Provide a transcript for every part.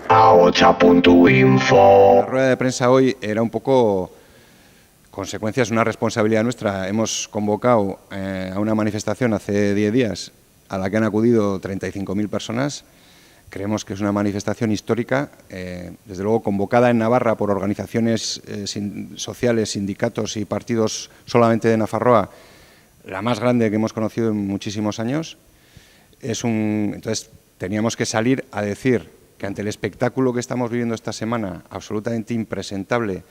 ahocha.info. La rueda de prensa hoy era un poco consecuencia, es una responsabilidad nuestra. Hemos convocado a una manifestación hace 10 días a la que han acudido 35.000 personas. Creemos que es una manifestación histórica, desde luego convocada en Navarra por organizaciones sociales, sindicatos y partidos solamente de Nafarroa, la más grande que hemos conocido en muchísimos años. Entonces, teníamos que salir a decir que ante el espectáculo que estamos viviendo esta semana, absolutamente impresentable,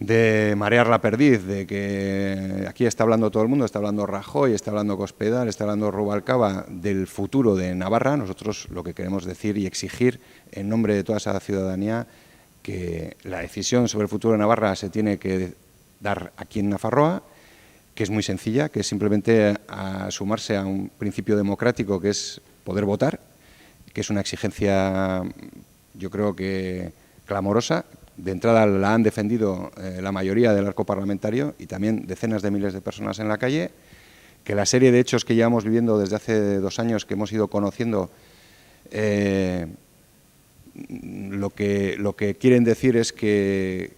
de marear la perdiz, de que aquí está hablando todo el mundo, está hablando Rajoy, está hablando Cospedal, está hablando Rubalcaba, del futuro de Navarra. Nosotros lo que queremos decir y exigir en nombre de toda esa ciudadanía que la decisión sobre el futuro de Navarra se tiene que dar aquí en Nafarroa, que es muy sencilla, que es simplemente sumarse a un principio democrático que es poder votar, que es una exigencia, yo creo que clamorosa. De entrada la han defendido la mayoría del arco parlamentario y también decenas de miles de personas en la calle, que la serie de hechos que llevamos viviendo desde hace 2 años, que hemos ido conociendo, lo que quieren decir es que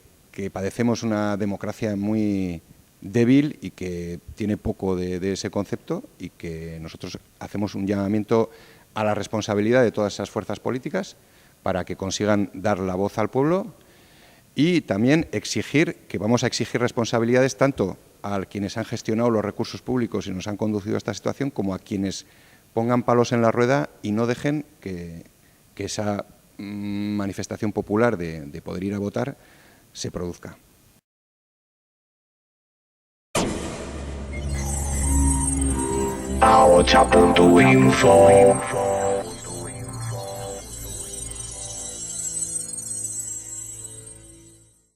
padecemos una democracia muy débil y que tiene poco de ese concepto, y que nosotros hacemos un llamamiento a la responsabilidad de todas esas fuerzas políticas para que consigan dar la voz al pueblo. Y también vamos a exigir responsabilidades tanto a quienes han gestionado los recursos públicos y nos han conducido a esta situación, como a quienes pongan palos en la rueda y no dejen que esa manifestación popular de poder ir a votar se produzca. ahocha.info.